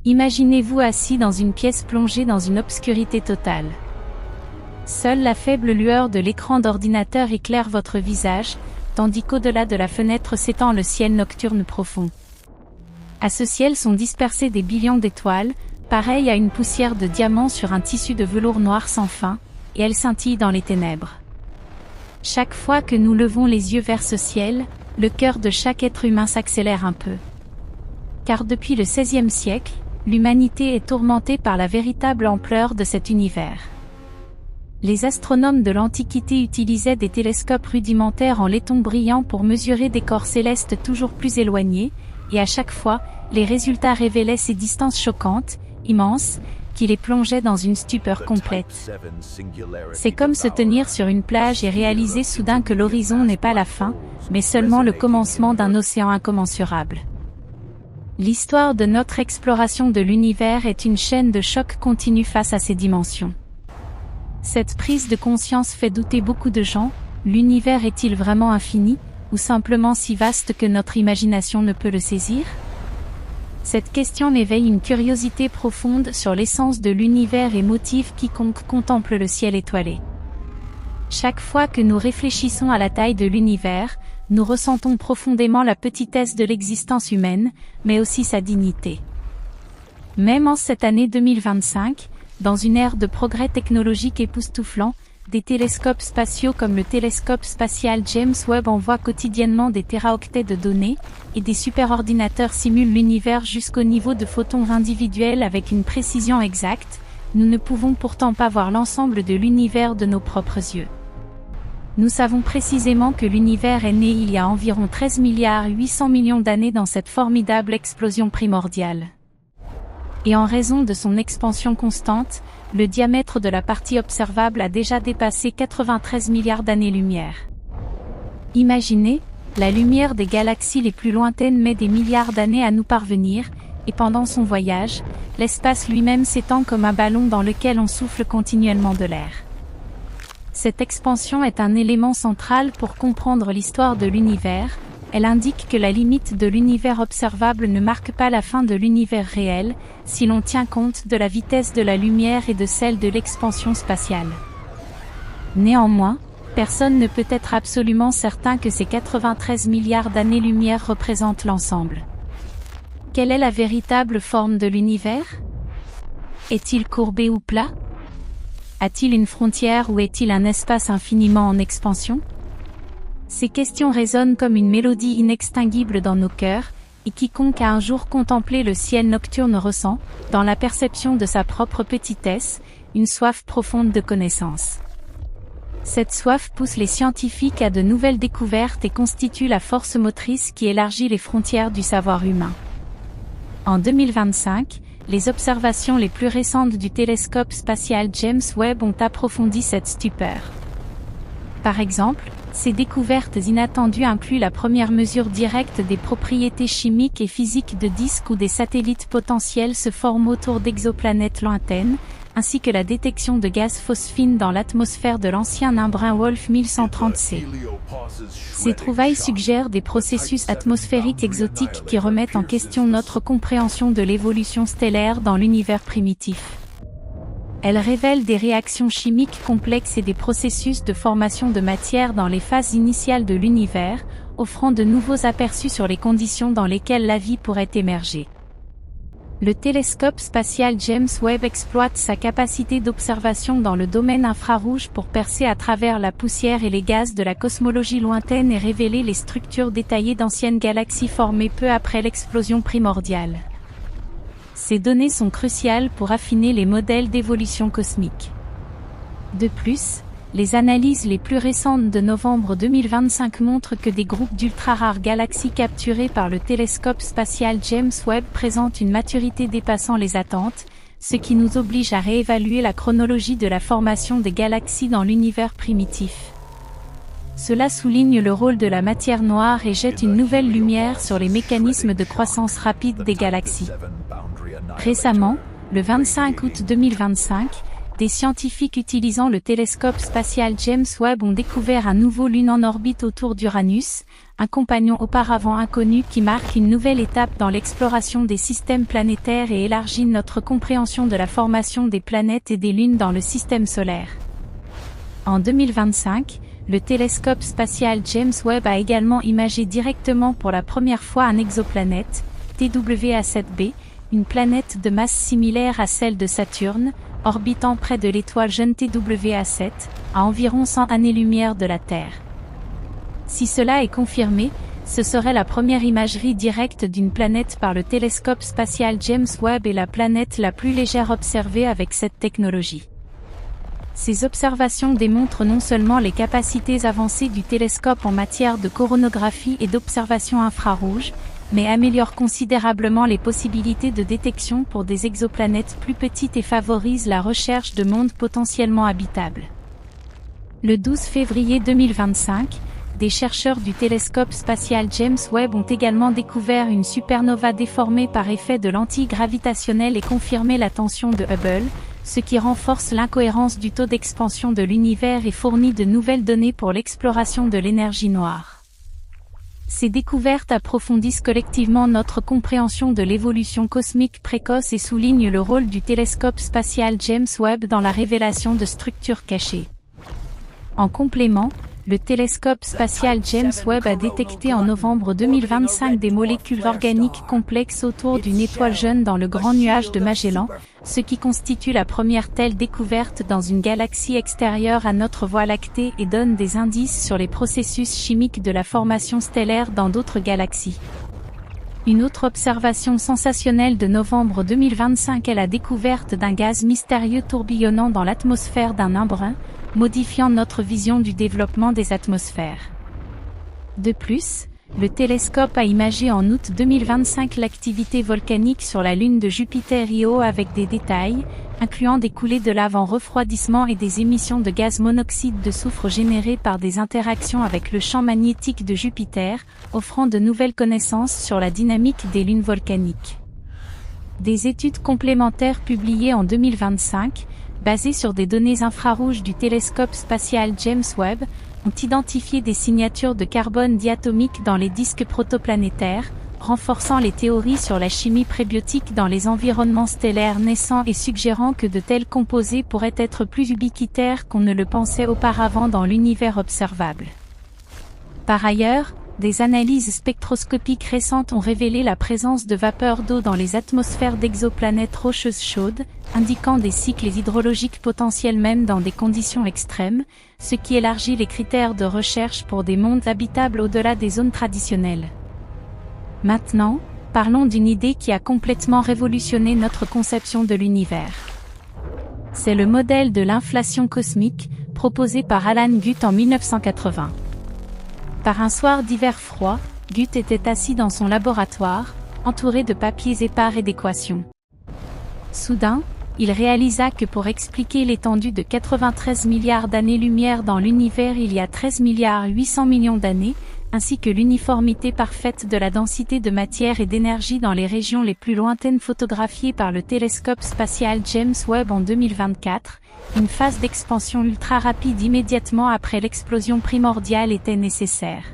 Imaginez-vous assis dans une pièce plongée dans une obscurité totale. Seule la faible lueur de l'écran d'ordinateur éclaire votre visage, tandis qu'au-delà de la fenêtre s'étend le ciel nocturne profond. À ce ciel sont dispersés des billions d'étoiles, pareilles à une poussière de diamants sur un tissu de velours noir sans fin, et elles scintillent dans les ténèbres. Chaque fois que nous levons les yeux vers ce ciel, le cœur de chaque être humain s'accélère un peu. Car depuis le XVIe siècle, l'humanité est tourmentée par la véritable ampleur de cet univers. Les astronomes de l'Antiquité utilisaient des télescopes rudimentaires en laiton brillant pour mesurer des corps célestes toujours plus éloignés, et à chaque fois, les résultats révélaient ces distances choquantes, immenses, qui les plongeaient dans une stupeur complète. C'est comme se tenir sur une plage et réaliser soudain que l'horizon n'est pas la fin, mais seulement le commencement d'un océan incommensurable. L'histoire de notre exploration de l'univers est une chaîne de chocs continue face à ces dimensions. Cette prise de conscience fait douter beaucoup de gens. L'univers est-il vraiment infini, ou simplement si vaste que notre imagination ne peut le saisir? Cette question éveille une curiosité profonde sur l'essence de l'univers et motive quiconque contemple le ciel étoilé. Chaque fois que nous réfléchissons à la taille de l'univers, nous ressentons profondément la petitesse de l'existence humaine, mais aussi sa dignité. Même en cette année 2025, dans une ère de progrès technologique époustouflant, des télescopes spatiaux comme le télescope spatial James Webb envoient quotidiennement des téraoctets de données, et des superordinateurs simulent l'univers jusqu'au niveau de photons individuels avec une précision exacte, nous ne pouvons pourtant pas voir l'ensemble de l'univers de nos propres yeux. Nous savons précisément que l'univers est né il y a environ 13,8 milliards d'années dans cette formidable explosion primordiale. Et en raison de son expansion constante, le diamètre de la partie observable a déjà dépassé 93 milliards d'années-lumière. Imaginez, la lumière des galaxies les plus lointaines met des milliards d'années à nous parvenir, et pendant son voyage, l'espace lui-même s'étend comme un ballon dans lequel on souffle continuellement de l'air. Cette expansion est un élément central pour comprendre l'histoire de l'univers. Elle indique que la limite de l'univers observable ne marque pas la fin de l'univers réel, si l'on tient compte de la vitesse de la lumière et de celle de l'expansion spatiale. Néanmoins, personne ne peut être absolument certain que ces 93 milliards d'années-lumière représentent l'ensemble. Quelle est la véritable forme de l'univers? Est-il courbé ou plat? A-t-il une frontière ou est-il un espace infiniment en expansion? Ces questions résonnent comme une mélodie inextinguible dans nos cœurs, et quiconque a un jour contemplé le ciel nocturne ressent, dans la perception de sa propre petitesse, une soif profonde de connaissance. Cette soif pousse les scientifiques à de nouvelles découvertes et constitue la force motrice qui élargit les frontières du savoir humain. En 2025, les observations les plus récentes du télescope spatial James Webb ont approfondi cette stupeur. Par exemple, ces découvertes inattendues incluent la première mesure directe des propriétés chimiques et physiques de disques où des satellites potentiels se forment autour d'exoplanètes lointaines, ainsi que la détection de gaz phosphine dans l'atmosphère de l'ancien nain brun Wolf 1130C. Ces trouvailles suggèrent des processus atmosphériques exotiques qui remettent en question notre compréhension de l'évolution stellaire dans l'univers primitif. Elles révèlent des réactions chimiques complexes et des processus de formation de matière dans les phases initiales de l'univers, offrant de nouveaux aperçus sur les conditions dans lesquelles la vie pourrait émerger. Le télescope spatial James Webb exploite sa capacité d'observation dans le domaine infrarouge pour percer à travers la poussière et les gaz de la cosmologie lointaine et révéler les structures détaillées d'anciennes galaxies formées peu après l'explosion primordiale. Ces données sont cruciales pour affiner les modèles d'évolution cosmique. De plus, les analyses les plus récentes de novembre 2025 montrent que des groupes d'ultra-rares galaxies capturées par le télescope spatial James Webb présentent une maturité dépassant les attentes, ce qui nous oblige à réévaluer la chronologie de la formation des galaxies dans l'univers primitif. Cela souligne le rôle de la matière noire et jette une nouvelle lumière sur les mécanismes de croissance rapide des galaxies. Récemment, le 25 août 2025, des scientifiques utilisant le télescope spatial James Webb ont découvert un nouveau lune en orbite autour d'Uranus, un compagnon auparavant inconnu qui marque une nouvelle étape dans l'exploration des systèmes planétaires et élargit notre compréhension de la formation des planètes et des lunes dans le système solaire. En 2025, le télescope spatial James Webb a également imagé directement pour la première fois un exoplanète, TWA7b, une planète de masse similaire à celle de Saturne, orbitant près de l'étoile jeune TWA7, à environ 100 années-lumière de la Terre. Si cela est confirmé, ce serait la première imagerie directe d'une planète par le télescope spatial James Webb et la planète la plus légère observée avec cette technologie. Ces observations démontrent non seulement les capacités avancées du télescope en matière de coronographie et d'observation infrarouge, mais améliorent considérablement les possibilités de détection pour des exoplanètes plus petites et favorisent la recherche de mondes potentiellement habitables. Le 12 février 2025, des chercheurs du télescope spatial James Webb ont également découvert une supernova déformée par effet de lentilles gravitationnelles et confirmé la tension de Hubble, ce qui renforce l'incohérence du taux d'expansion de l'univers et fournit de nouvelles données pour l'exploration de l'énergie noire. Ces découvertes approfondissent collectivement notre compréhension de l'évolution cosmique précoce et soulignent le rôle du télescope spatial James Webb dans la révélation de structures cachées. En complément, le télescope spatial James Webb a détecté en novembre 2025 des molécules organiques complexes autour d'une étoile jeune dans le Grand Nuage de Magellan, ce qui constitue la première telle découverte dans une galaxie extérieure à notre Voie lactée et donne des indices sur les processus chimiques de la formation stellaire dans d'autres galaxies. Une autre observation sensationnelle de novembre 2025 est la découverte d'un gaz mystérieux tourbillonnant dans l'atmosphère d'un nain brun, modifiant notre vision du développement des atmosphères. De plus, le télescope a imagé en août 2025 l'activité volcanique sur la lune de Jupiter Io avec des détails, incluant des coulées de lave en refroidissement et des émissions de gaz monoxyde de soufre générées par des interactions avec le champ magnétique de Jupiter, offrant de nouvelles connaissances sur la dynamique des lunes volcaniques. Des études complémentaires publiées en 2025, basées sur des données infrarouges du télescope spatial James Webb, ont identifié des signatures de carbone diatomique dans les disques protoplanétaires, renforçant les théories sur la chimie prébiotique dans les environnements stellaires naissants et suggérant que de tels composés pourraient être plus ubiquitaires qu'on ne le pensait auparavant dans l'univers observable. Par ailleurs, des analyses spectroscopiques récentes ont révélé la présence de vapeur d'eau dans les atmosphères d'exoplanètes rocheuses chaudes, indiquant des cycles hydrologiques potentiels même dans des conditions extrêmes, ce qui élargit les critères de recherche pour des mondes habitables au-delà des zones traditionnelles. Maintenant, parlons d'une idée qui a complètement révolutionné notre conception de l'univers. C'est le modèle de l'inflation cosmique, proposé par Alan Guth en 1980. Par un soir d'hiver froid, Guth était assis dans son laboratoire, entouré de papiers épars et d'équations. Soudain, il réalisa que pour expliquer l'étendue de 93 milliards d'années-lumière dans l'univers il y a 13 milliards 800 millions d'années, ainsi que l'uniformité parfaite de la densité de matière et d'énergie dans les régions les plus lointaines photographiées par le télescope spatial James Webb en 2024, une phase d'expansion ultra rapide immédiatement après l'explosion primordiale était nécessaire.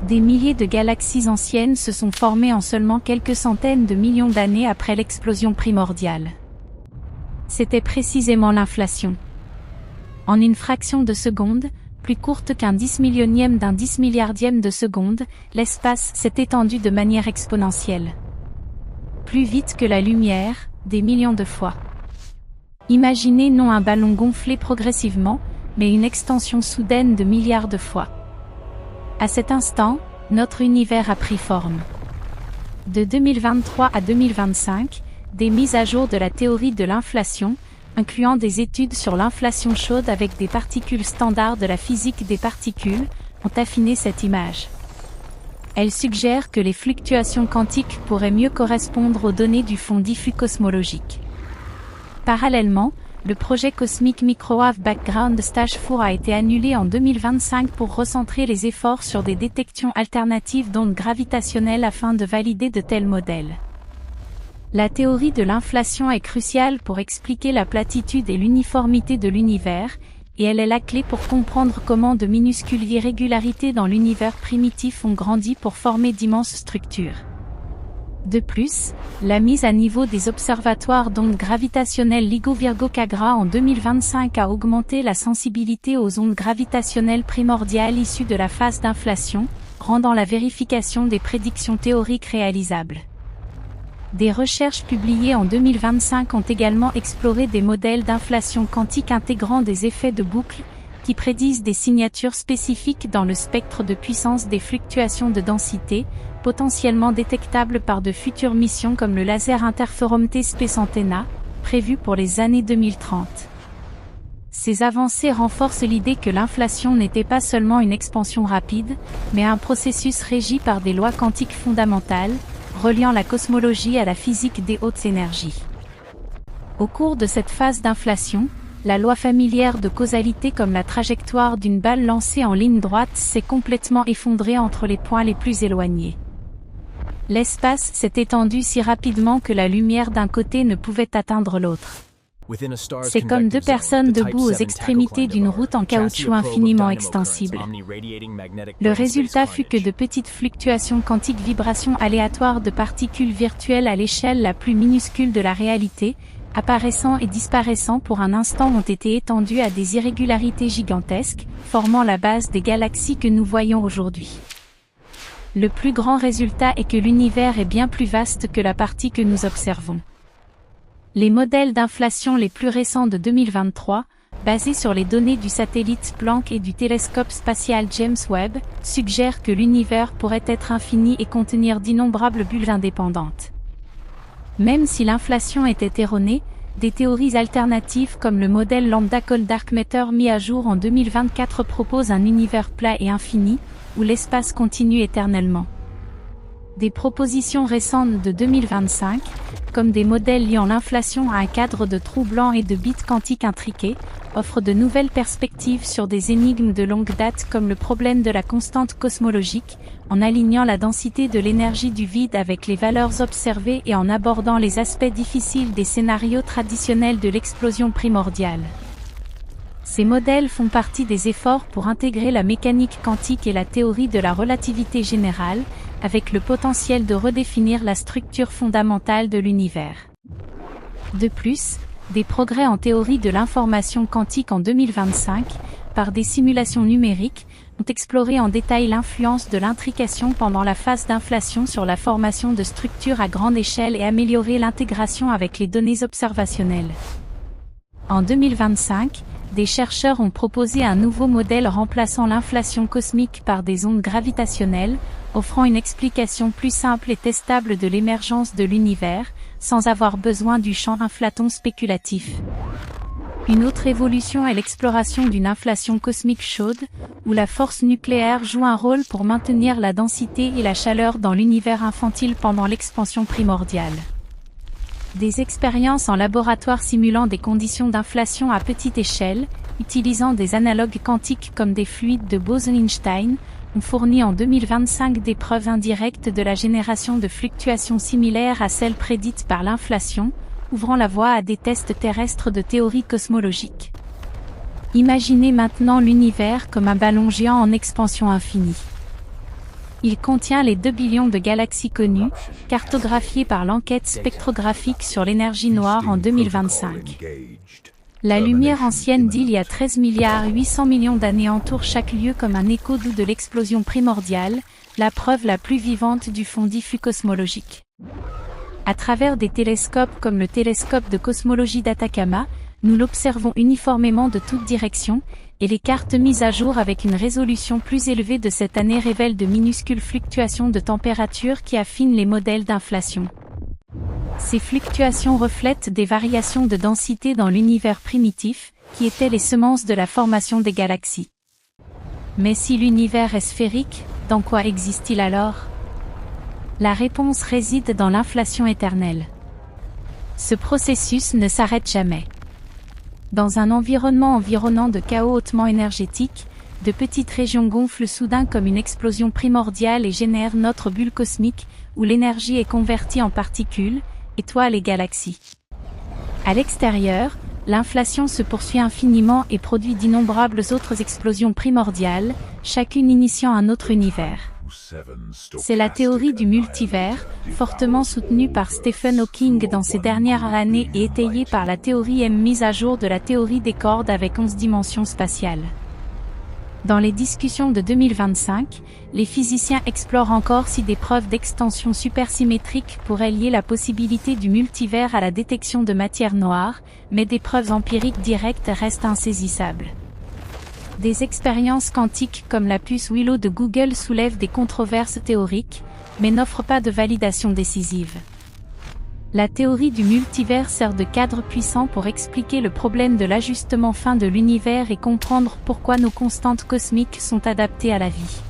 Des milliers de galaxies anciennes se sont formées en seulement quelques centaines de millions d'années après l'explosion primordiale. C'était précisément l'inflation. En une fraction de seconde, plus courte qu'un 10 millionième d'un 10 milliardième de seconde, l'espace s'est étendu de manière exponentielle. Plus vite que la lumière, des millions de fois. Imaginez non un ballon gonflé progressivement, mais une extension soudaine de milliards de fois. À cet instant, notre univers a pris forme. De 2023 à 2025, des mises à jour de la théorie de l'inflation, incluant des études sur l'inflation chaude avec des particules standards de la physique des particules, ont affiné cette image. Elles suggèrent que les fluctuations quantiques pourraient mieux correspondre aux données du fond diffus cosmologique. Parallèlement, le projet cosmique Microwave Background Stage 4 a été annulé en 2025 pour recentrer les efforts sur des détections alternatives d'ondes gravitationnelles afin de valider de tels modèles. La théorie de l'inflation est cruciale pour expliquer la platitude et l'uniformité de l'univers, et elle est la clé pour comprendre comment de minuscules irrégularités dans l'univers primitif ont grandi pour former d'immenses structures. De plus, la mise à niveau des observatoires d'ondes gravitationnelles LIGO-Virgo-Cagra en 2025 a augmenté la sensibilité aux ondes gravitationnelles primordiales issues de la phase d'inflation, rendant la vérification des prédictions théoriques réalisables. Des recherches publiées en 2025 ont également exploré des modèles d'inflation quantique intégrant des effets de boucle, qui prédisent des signatures spécifiques dans le spectre de puissance des fluctuations de densité, potentiellement détectables par de futures missions comme le Laser Interferometer Space Antenna, prévu pour les années 2030. Ces avancées renforcent l'idée que l'inflation n'était pas seulement une expansion rapide, mais un processus régi par des lois quantiques fondamentales, reliant la cosmologie à la physique des hautes énergies. Au cours de cette phase d'inflation, la loi familière de causalité comme la trajectoire d'une balle lancée en ligne droite s'est complètement effondrée entre les points les plus éloignés. L'espace s'est étendu si rapidement que la lumière d'un côté ne pouvait atteindre l'autre. C'est comme deux personnes debout aux extrémités d'une route en caoutchouc infiniment extensible. Le résultat fut que de petites fluctuations quantiques, vibrations aléatoires de particules virtuelles à l'échelle la plus minuscule de la réalité, apparaissant et disparaissant pour un instant, ont été étendues à des irrégularités gigantesques, formant la base des galaxies que nous voyons aujourd'hui. Le plus grand résultat est que l'univers est bien plus vaste que la partie que nous observons. Les modèles d'inflation les plus récents de 2023, basés sur les données du satellite Planck et du télescope spatial James Webb, suggèrent que l'univers pourrait être infini et contenir d'innombrables bulles indépendantes. Même si l'inflation était erronée, des théories alternatives comme le modèle Lambda Cold Dark Matter mis à jour en 2024 proposent un univers plat et infini, où l'espace continue éternellement. Des propositions récentes de 2025, comme des modèles liant l'inflation à un cadre de trous blancs et de bits quantiques intriqués, offrent de nouvelles perspectives sur des énigmes de longue date comme le problème de la constante cosmologique, en alignant la densité de l'énergie du vide avec les valeurs observées et en abordant les aspects difficiles des scénarios traditionnels de l'explosion primordiale. Ces modèles font partie des efforts pour intégrer la mécanique quantique et la théorie de la relativité générale, avec le potentiel de redéfinir la structure fondamentale de l'univers. De plus, des progrès en théorie de l'information quantique en 2025, par des simulations numériques, ont exploré en détail l'influence de l'intrication pendant la phase d'inflation sur la formation de structures à grande échelle et amélioré l'intégration avec les données observationnelles. En 2025, des chercheurs ont proposé un nouveau modèle remplaçant l'inflation cosmique par des ondes gravitationnelles, offrant une explication plus simple et testable de l'émergence de l'univers, sans avoir besoin du champ inflaton spéculatif. Une autre évolution est l'exploration d'une inflation cosmique chaude, où la force nucléaire joue un rôle pour maintenir la densité et la chaleur dans l'univers infantile pendant l'expansion primordiale. Des expériences en laboratoire simulant des conditions d'inflation à petite échelle, utilisant des analogues quantiques comme des fluides de Bose-Einstein, ont fourni en 2025 des preuves indirectes de la génération de fluctuations similaires à celles prédites par l'inflation, ouvrant la voie à des tests terrestres de théorie cosmologique. Imaginez maintenant l'univers comme un ballon géant en expansion infinie. Il contient les 2 billions de galaxies connues, cartographiées par l'enquête spectrographique sur l'énergie noire en 2025. La lumière ancienne d'il y a 13 800 milliards d'années entoure chaque lieu comme un écho doux de l'explosion primordiale, la preuve la plus vivante du fond diffus cosmologique. À travers des télescopes comme le télescope de cosmologie d'Atacama, nous l'observons uniformément de toutes directions, et les cartes mises à jour avec une résolution plus élevée de cette année révèlent de minuscules fluctuations de température qui affinent les modèles d'inflation. Ces fluctuations reflètent des variations de densité dans l'univers primitif, qui étaient les semences de la formation des galaxies. Mais si l'univers est sphérique, dans quoi existe-t-il alors ? La réponse réside dans l'inflation éternelle. Ce processus ne s'arrête jamais. Dans un environnement environnant de chaos hautement énergétique, de petites régions gonflent soudain comme une explosion primordiale et génèrent notre bulle cosmique, où l'énergie est convertie en particules, étoiles et galaxies. À l'extérieur, l'inflation se poursuit infiniment et produit d'innombrables autres explosions primordiales, chacune initiant un autre univers. C'est la théorie du multivers, fortement soutenue par Stephen Hawking dans ces dernières années et étayée par la théorie mise à jour de la théorie des cordes avec 11 dimensions spatiales. Dans les discussions de 2025, les physiciens explorent encore si des preuves d'extension supersymétrique pourraient lier la possibilité du multivers à la détection de matière noire, mais des preuves empiriques directes restent insaisissables. Des expériences quantiques comme la puce Willow de Google soulèvent des controverses théoriques, mais n'offrent pas de validation décisive. La théorie du multivers sert de cadre puissant pour expliquer le problème de l'ajustement fin de l'univers et comprendre pourquoi nos constantes cosmiques sont adaptées à la vie.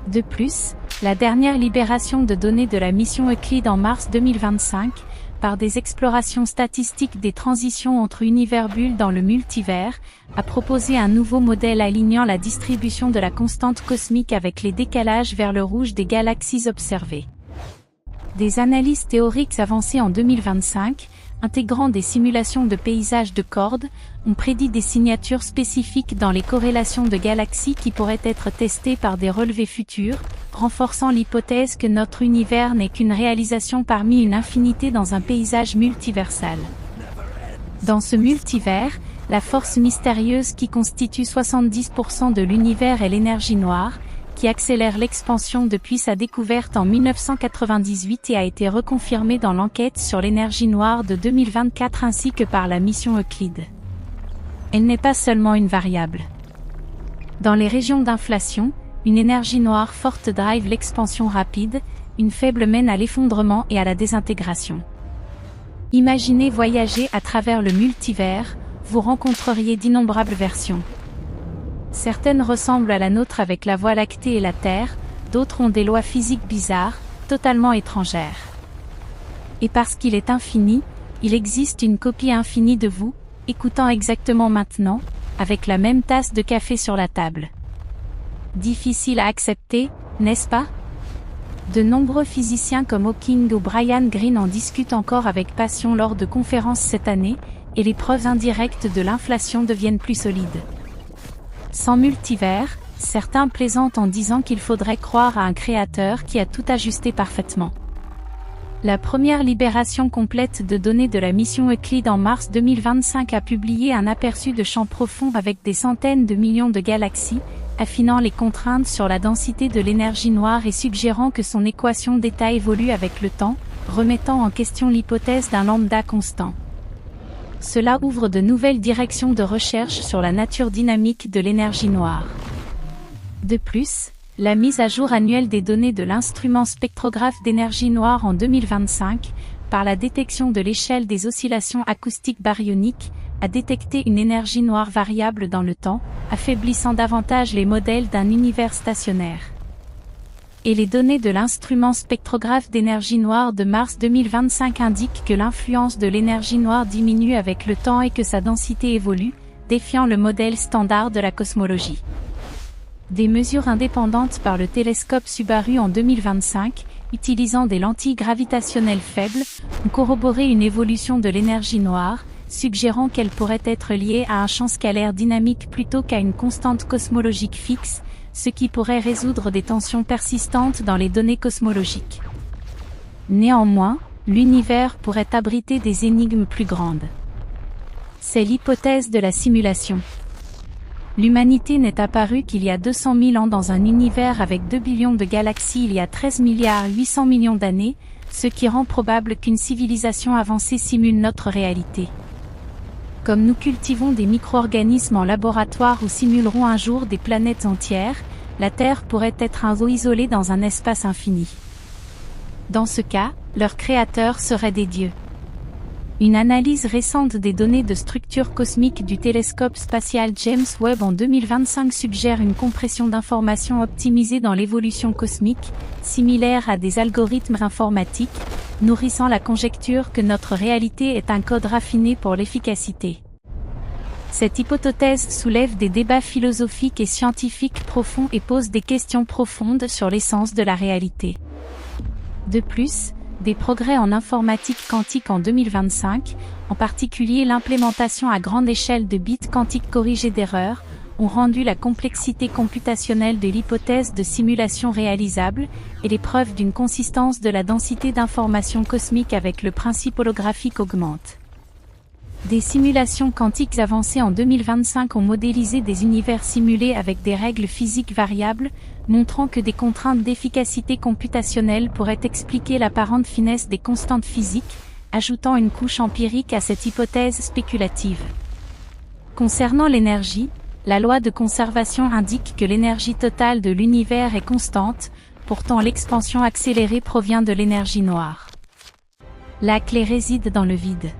De plus, la dernière libération de données de la mission Euclide en mars 2025, par des explorations statistiques des transitions entre univers-bulles dans le multivers, a proposé un nouveau modèle alignant la distribution de la constante cosmique avec les décalages vers le rouge des galaxies observées. Des analyses théoriques avancées en 2025, intégrant des simulations de paysages de cordes, ont prédit des signatures spécifiques dans les corrélations de galaxies qui pourraient être testées par des relevés futurs, renforçant l'hypothèse que notre univers n'est qu'une réalisation parmi une infinité dans un paysage multiversal. Dans ce multivers, la force mystérieuse qui constitue 70% de l'univers est l'énergie noire, qui accélère l'expansion depuis sa découverte en 1998 et a été reconfirmée dans l'enquête sur l'énergie noire de 2024 ainsi que par la mission Euclide. Elle n'est pas seulement une variable. Dans les régions d'inflation, une énergie noire forte drive l'expansion rapide, une faible mène à l'effondrement et à la désintégration. Imaginez voyager à travers le multivers, vous rencontreriez d'innombrables versions. Certaines ressemblent à la nôtre avec la Voie lactée et la Terre, d'autres ont des lois physiques bizarres, totalement étrangères. Et parce qu'il est infini, il existe une copie infinie de vous, écoutant exactement maintenant, avec la même tasse de café sur la table. Difficile à accepter, n'est-ce pas? De nombreux physiciens comme Hawking ou Brian Greene en discutent encore avec passion lors de conférences cette année, et les preuves indirectes de l'inflation deviennent plus solides. Sans multivers, certains plaisantent en disant qu'il faudrait croire à un créateur qui a tout ajusté parfaitement. La première libération complète de données de la mission Euclide en mars 2025 a publié un aperçu de champs profonds avec des centaines de millions de galaxies, affinant les contraintes sur la densité de l'énergie noire et suggérant que son équation d'état évolue avec le temps, remettant en question l'hypothèse d'un lambda constant. Cela ouvre de nouvelles directions de recherche sur la nature dynamique de l'énergie noire. De plus, la mise à jour annuelle des données de l'instrument spectrographe d'énergie noire en 2025, par la détection de l'échelle des oscillations acoustiques baryoniques, a détecté une énergie noire variable dans le temps, affaiblissant davantage les modèles d'un univers stationnaire. Et les données de l'instrument spectrographe d'énergie noire de mars 2025 indiquent que l'influence de l'énergie noire diminue avec le temps et que sa densité évolue, défiant le modèle standard de la cosmologie. Des mesures indépendantes par le télescope Subaru en 2025, utilisant des lentilles gravitationnelles faibles, ont corroboré une évolution de l'énergie noire, suggérant qu'elle pourrait être liée à un champ scalaire dynamique plutôt qu'à une constante cosmologique fixe, ce qui pourrait résoudre des tensions persistantes dans les données cosmologiques. Néanmoins, l'univers pourrait abriter des énigmes plus grandes. C'est l'hypothèse de la simulation. L'humanité n'est apparue qu'il y a 200 000 ans dans un univers avec 2 billions de galaxies il y a 13,8 milliards d'années, ce qui rend probable qu'une civilisation avancée simule notre réalité. Comme nous cultivons des micro-organismes en laboratoire ou simulerons un jour des planètes entières, la Terre pourrait être un zoo isolé dans un espace infini. Dans ce cas, leurs créateurs seraient des dieux. Une analyse récente des données de structure cosmique du télescope spatial James Webb en 2025 suggère une compression d'informations optimisée dans l'évolution cosmique, similaire à des algorithmes informatiques, nourrissant la conjecture que notre réalité est un code raffiné pour l'efficacité. Cette hypothèse soulève des débats philosophiques et scientifiques profonds et pose des questions profondes sur l'essence de la réalité. De plus, Des progrès en informatique quantique en 2025, en particulier l'implémentation à grande échelle de bits quantiques corrigés d'erreurs, ont rendu la complexité computationnelle de l'hypothèse de simulation réalisable, et les preuves d'une consistance de la densité d'informations cosmiques avec le principe holographique augmentent. Des simulations quantiques avancées en 2025 ont modélisé des univers simulés avec des règles physiques variables, montrant que des contraintes d'efficacité computationnelle pourraient expliquer l'apparente finesse des constantes physiques, ajoutant une couche empirique à cette hypothèse spéculative. Concernant l'énergie, la loi de conservation indique que l'énergie totale de l'univers est constante, pourtant l'expansion accélérée provient de l'énergie noire. La clé réside dans le vide.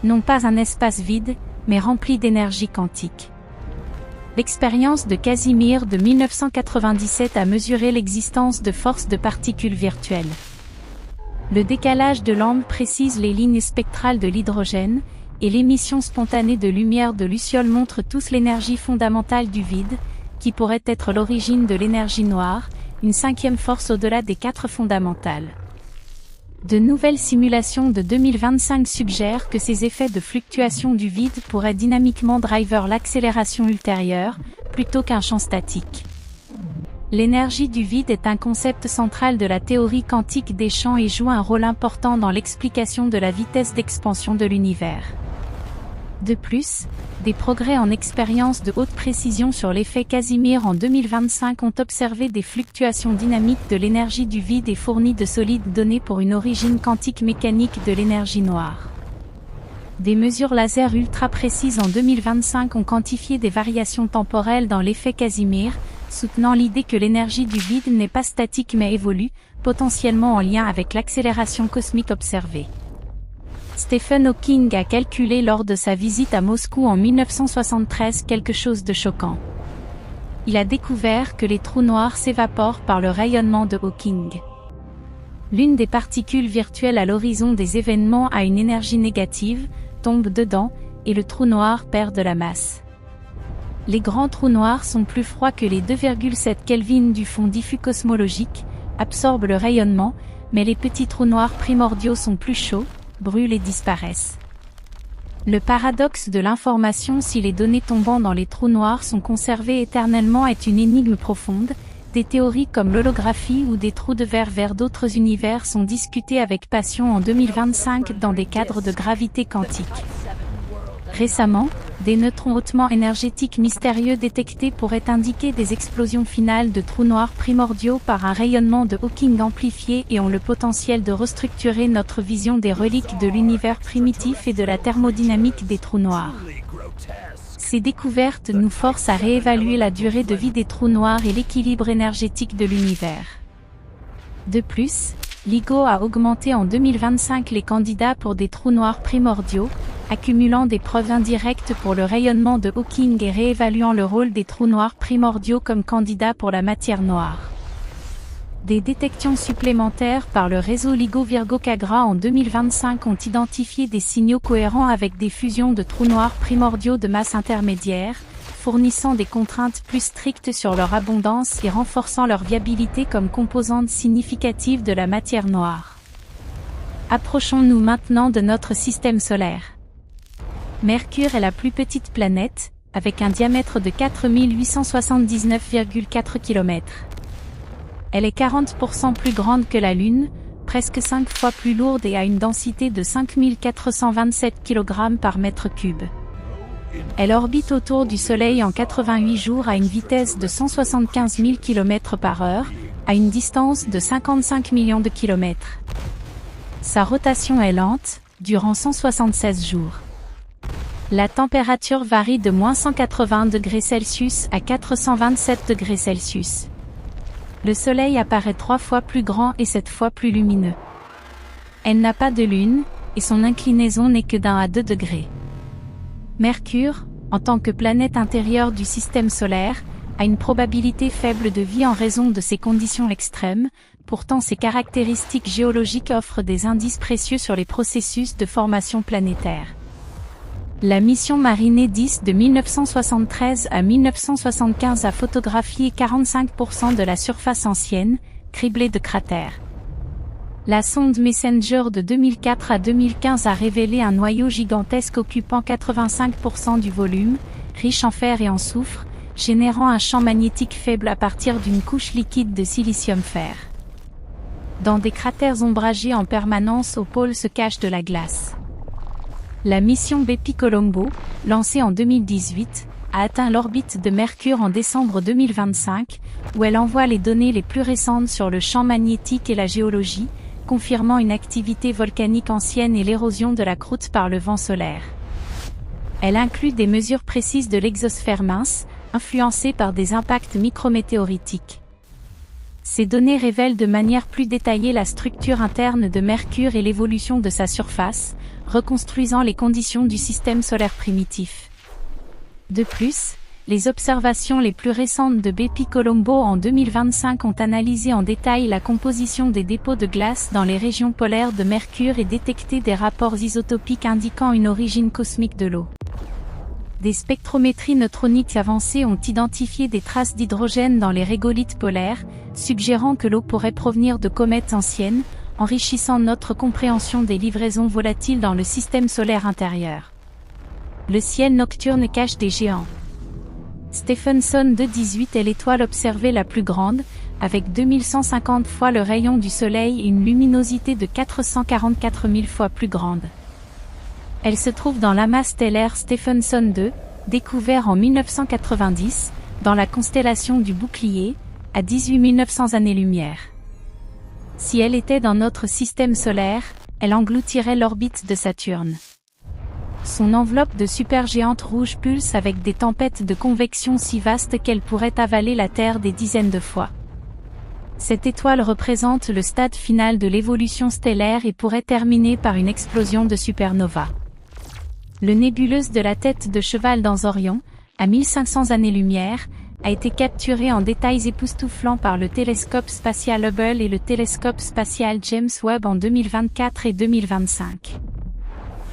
Non pas un espace vide, mais rempli d'énergie quantique. L'expérience de Casimir de 1997 a mesuré l'existence de forces de particules virtuelles. Le décalage de Lang précise les lignes spectrales de l'hydrogène, et l'émission spontanée de lumière de Luciole montre tous l'énergie fondamentale du vide, qui pourrait être l'origine de l'énergie noire, une cinquième force au-delà des 4 fondamentales. De nouvelles simulations de 2025 suggèrent que ces effets de fluctuation du vide pourraient dynamiquement driver l'accélération ultérieure, plutôt qu'un champ statique. L'énergie du vide est un concept central de la théorie quantique des champs et joue un rôle important dans l'explication de la vitesse d'expansion de l'univers. De plus, des progrès en expérience de haute précision sur l'effet Casimir en 2025 ont observé des fluctuations dynamiques de l'énergie du vide et fourni de solides données pour une origine quantique mécanique de l'énergie noire. Des mesures laser ultra précises en 2025 ont quantifié des variations temporelles dans l'effet Casimir, soutenant l'idée que l'énergie du vide n'est pas statique mais évolue, potentiellement en lien avec l'accélération cosmique observée. Stephen Hawking a calculé lors de sa visite à Moscou en 1973 quelque chose de choquant. Il a découvert que les trous noirs s'évaporent par le rayonnement de Hawking. L'une des particules virtuelles à l'horizon des événements a une énergie négative, tombe dedans, et le trou noir perd de la masse. Les grands trous noirs sont plus froids que les 2,7 Kelvin du fond diffus cosmologique, absorbent le rayonnement, mais les petits trous noirs primordiaux sont plus chauds, brûlent et disparaissent. Le paradoxe de l'information si les données tombant dans les trous noirs sont conservées éternellement est une énigme profonde. Des théories comme l'holographie ou des trous de verre vers d'autres univers sont discutées avec passion en 2025 dans des cadres de gravité quantique. Récemment, des neutrons hautement énergétiques mystérieux détectés pourraient indiquer des explosions finales de trous noirs primordiaux par un rayonnement de Hawking amplifié et ont le potentiel de restructurer notre vision des reliques de l'univers primitif et de la thermodynamique des trous noirs. Ces découvertes nous forcent à réévaluer la durée de vie des trous noirs et l'équilibre énergétique de l'univers. De plus, LIGO a augmenté en 2025 les candidats pour des trous noirs primordiaux, accumulant des preuves indirectes pour le rayonnement de Hawking et réévaluant le rôle des trous noirs primordiaux comme candidats pour la matière noire. Des détections supplémentaires par le réseau LIGO-Virgo-Cagra en 2025 ont identifié des signaux cohérents avec des fusions de trous noirs primordiaux de masse intermédiaire, fournissant des contraintes plus strictes sur leur abondance et renforçant leur viabilité comme composante significative de la matière noire. Approchons-nous maintenant de notre système solaire. Mercure est la plus petite planète, avec un diamètre de 4879,4 km. Elle est 40% plus grande que la Lune, presque 5 fois plus lourde et a une densité de 5427 kg par mètre cube. Elle orbite autour du Soleil en 88 jours à une vitesse de 175 000 km/h, à une distance de 55 millions de kilomètres. Sa rotation est lente, durant 176 jours. La température varie de -180°C à 427°C. Le Soleil apparaît 3 fois plus grand et 7 fois plus lumineux. Elle n'a pas de lune, et son inclinaison n'est que d'1 à 2 degrés. Mercure, en tant que planète intérieure du système solaire, a une probabilité faible de vie en raison de ses conditions extrêmes, pourtant ses caractéristiques géologiques offrent des indices précieux sur les processus de formation planétaire. La mission Marinée 10 de 1973 à 1975 a photographié 45% de la surface ancienne, criblée de cratères. La sonde Messenger de 2004 à 2015 a révélé un noyau gigantesque occupant 85% du volume, riche en fer et en soufre, générant un champ magnétique faible à partir d'une couche liquide de silicium-fer. Dans des cratères ombragés en permanence au pôle se cache de la glace. La mission Bepi-Colombo, lancée en 2018, a atteint l'orbite de Mercure en décembre 2025, où elle envoie les données les plus récentes sur le champ magnétique et la géologie, confirmant une activité volcanique ancienne et l'érosion de la croûte par le vent solaire. Elle inclut des mesures précises de l'exosphère mince, influencée par des impacts micrométéoritiques. Ces données révèlent de manière plus détaillée la structure interne de Mercure et l'évolution de sa surface, reconstruisant les conditions du système solaire primitif. De plus, les observations les plus récentes de Bepi-Colombo en 2025 ont analysé en détail la composition des dépôts de glace dans les régions polaires de Mercure et détecté des rapports isotopiques indiquant une origine cosmique de l'eau. Des spectrométries neutroniques avancées ont identifié des traces d'hydrogène dans les régolithes polaires, suggérant que l'eau pourrait provenir de comètes anciennes, enrichissant notre compréhension des livraisons volatiles dans le système solaire intérieur. Le ciel nocturne cache des géants. Stephenson 2.18 est l'étoile observée la plus grande, avec 2150 fois le rayon du Soleil et une luminosité de 444 000 fois plus grande. Elle se trouve dans l'amas stellaire Stephenson 2, découvert en 1990, dans la constellation du Bouclier, à 18 900 années-lumière. Si elle était dans notre système solaire, elle engloutirait l'orbite de Saturne. Son enveloppe de supergéante rouge pulse avec des tempêtes de convection si vastes qu'elle pourrait avaler la Terre des dizaines de fois. Cette étoile représente le stade final de l'évolution stellaire et pourrait terminer par une explosion de supernova. Le nébuleuse de la tête de cheval dans Orion, à 1500 années-lumière, a été capturé en détails époustouflants par le télescope spatial Hubble et le télescope spatial James Webb en 2024 et 2025.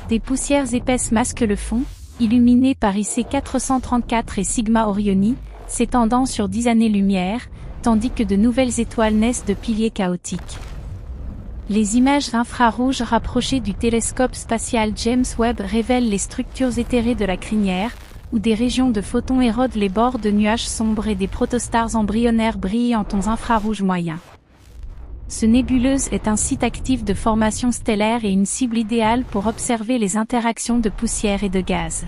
Des poussières épaisses masquent le fond, illuminées par IC 434 et Sigma Orioni, s'étendant sur 10 années-lumière, tandis que de nouvelles étoiles naissent de piliers chaotiques. Les images infrarouges rapprochées du télescope spatial James Webb révèlent les structures éthérées de la crinière, où des régions de photons érodent les bords de nuages sombres et des protostars embryonnaires brillent en tons infrarouges moyens. Ce nébuleuse est un site actif de formation stellaire et une cible idéale pour observer les interactions de poussière et de gaz.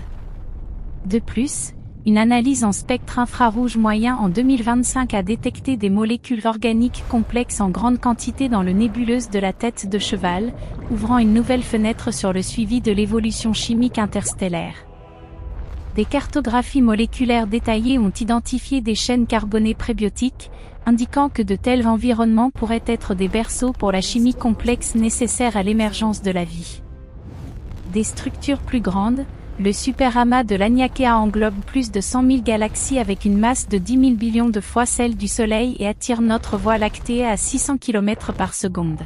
De plus, une analyse en spectre infrarouge moyen en 2025 a détecté des molécules organiques complexes en grande quantité dans le nébuleuse de la tête de cheval, ouvrant une nouvelle fenêtre sur le suivi de l'évolution chimique interstellaire. Des cartographies moléculaires détaillées ont identifié des chaînes carbonées prébiotiques, indiquant que de tels environnements pourraient être des berceaux pour la chimie complexe nécessaire à l'émergence de la vie. Des structures plus grandes, le superamas de l'Aniakea englobe plus de 100 000 galaxies avec une masse de 10 000 billions de fois celle du Soleil et attire notre Voie lactée à 600 km par seconde.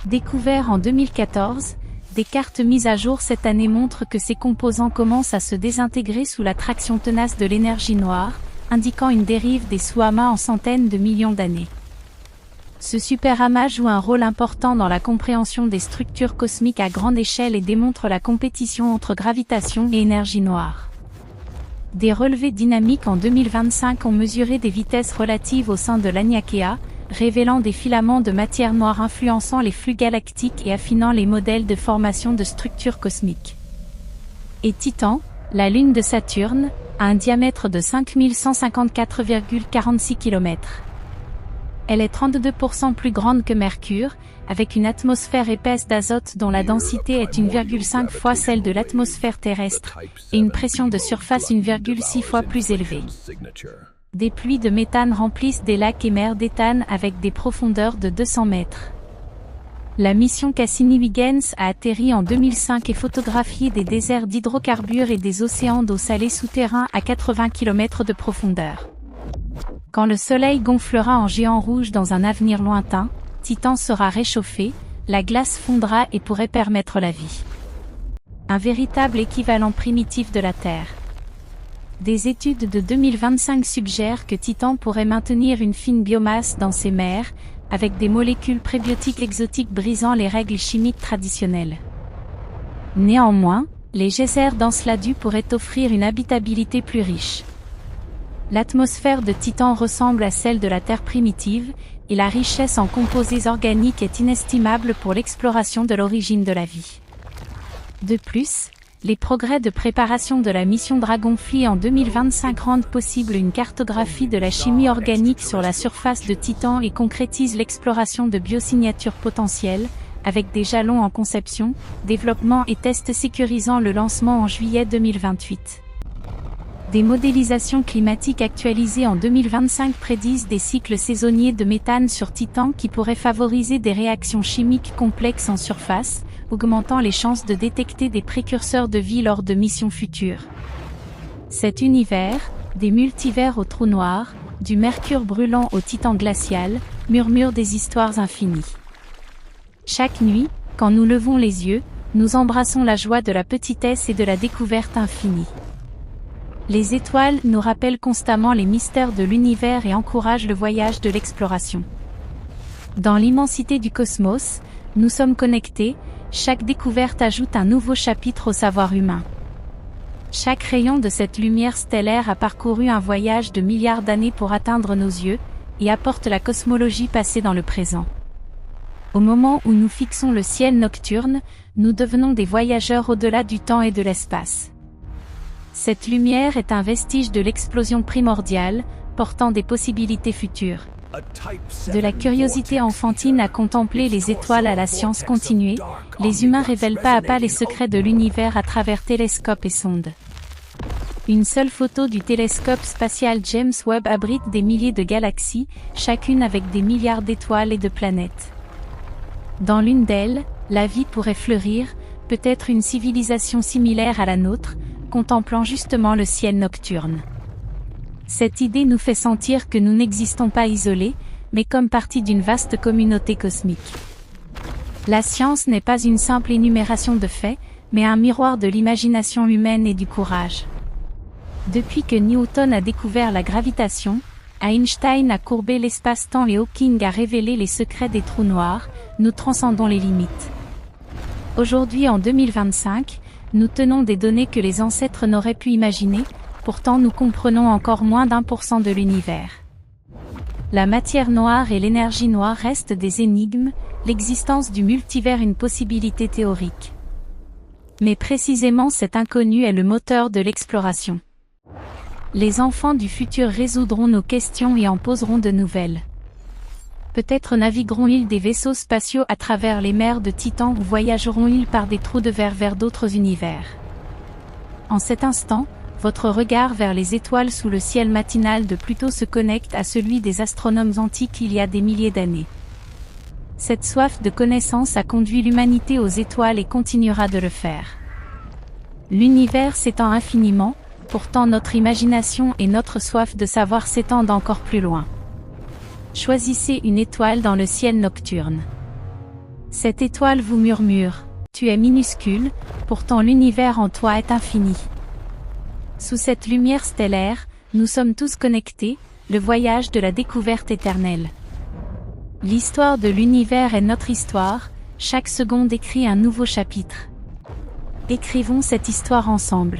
Découvert en 2014, des cartes mises à jour cette année montrent que ces composants commencent à se désintégrer sous la traction tenace de l'énergie noire, indiquant une dérive des sous-amas en centaines de millions d'années. Ce superamas joue un rôle important dans la compréhension des structures cosmiques à grande échelle et démontre la compétition entre gravitation et énergie noire. Des relevés dynamiques en 2025 ont mesuré des vitesses relatives au sein de l'Aniakea, révélant des filaments de matière noire influençant les flux galactiques et affinant les modèles de formation de structures cosmiques. Et Titan, la lune de Saturne, a un diamètre de 5154,46 km. Elle est 32% plus grande que Mercure, avec une atmosphère épaisse d'azote dont la densité est 1,5 fois celle de l'atmosphère terrestre, et une pression de surface 1,6 fois plus élevée. Des pluies de méthane remplissent des lacs et mers d'éthane avec des profondeurs de 200 mètres. La mission Cassini-Huygens a atterri en 2005 et photographié des déserts d'hydrocarbures et des océans d'eau salée souterrains à 80 km de profondeur. Quand le Soleil gonflera en géant rouge dans un avenir lointain, Titan sera réchauffé, la glace fondra et pourrait permettre la vie. Un véritable équivalent primitif de la Terre. Des études de 2025 suggèrent que Titan pourrait maintenir une fine biomasse dans ses mers, avec des molécules prébiotiques exotiques brisant les règles chimiques traditionnelles. Néanmoins, les geysers d'Enceladu pourraient offrir une habitabilité plus riche. L'atmosphère de Titan ressemble à celle de la Terre primitive, et la richesse en composés organiques est inestimable pour l'exploration de l'origine de la vie. De plus, les progrès de préparation de la mission Dragonfly en 2025 rendent possible une cartographie de la chimie organique sur la surface de Titan et concrétisent l'exploration de biosignatures potentielles, avec des jalons en conception, développement et tests sécurisant le lancement en juillet 2028. Des modélisations climatiques actualisées en 2025 prédisent des cycles saisonniers de méthane sur Titan qui pourraient favoriser des réactions chimiques complexes en surface, augmentant les chances de détecter des précurseurs de vie lors de missions futures. Cet univers, des multivers au trou noir, du mercure brûlant au Titan glacial, murmure des histoires infinies. Chaque nuit, quand nous levons les yeux, nous embrassons la joie de la petitesse et de la découverte infinie. Les étoiles nous rappellent constamment les mystères de l'univers et encouragent le voyage de l'exploration. Dans l'immensité du cosmos, nous sommes connectés, chaque découverte ajoute un nouveau chapitre au savoir humain. Chaque rayon de cette lumière stellaire a parcouru un voyage de milliards d'années pour atteindre nos yeux, et apporte la cosmologie passée dans le présent. Au moment où nous fixons le ciel nocturne, nous devenons des voyageurs au-delà du temps et de l'espace. Cette lumière est un vestige de l'explosion primordiale, portant des possibilités futures. De la curiosité enfantine à contempler les étoiles à la science continuée, les humains révèlent pas à pas les secrets de l'univers à travers télescopes et sondes. Une seule photo du télescope spatial James Webb abrite des milliers de galaxies, chacune avec des milliards d'étoiles et de planètes. Dans l'une d'elles, la vie pourrait fleurir, peut-être une civilisation similaire à la nôtre, contemplant justement le ciel nocturne. Cette idée nous fait sentir que nous n'existons pas isolés, mais comme partie d'une vaste communauté cosmique. La science n'est pas une simple énumération de faits, mais un miroir de l'imagination humaine et du courage. Depuis que Newton a découvert la gravitation, Einstein a courbé l'espace-temps et Hawking a révélé les secrets des trous noirs, nous transcendons les limites. Aujourd'hui en 2025, nous tenons des données que les ancêtres n'auraient pu imaginer, pourtant nous comprenons encore moins d'1% de l'univers. La matière noire et l'énergie noire restent des énigmes, l'existence du multivers une possibilité théorique. Mais précisément cet inconnu est le moteur de l'exploration. Les enfants du futur résoudront nos questions et en poseront de nouvelles. Peut-être navigueront-ils des vaisseaux spatiaux à travers les mers de Titan ou voyageront-ils par des trous de verre vers d'autres univers. En cet instant, votre regard vers les étoiles sous le ciel matinal de Pluto se connecte à celui des astronomes antiques il y a des milliers d'années. Cette soif de connaissance a conduit l'humanité aux étoiles et continuera de le faire. L'univers s'étend infiniment, pourtant notre imagination et notre soif de savoir s'étendent encore plus loin. Choisissez une étoile dans le ciel nocturne. Cette étoile vous murmure, tu es minuscule, pourtant l'univers en toi est infini. Sous cette lumière stellaire, nous sommes tous connectés, le voyage de la découverte éternelle. L'histoire de l'univers est notre histoire, chaque seconde écrit un nouveau chapitre. Écrivons cette histoire ensemble.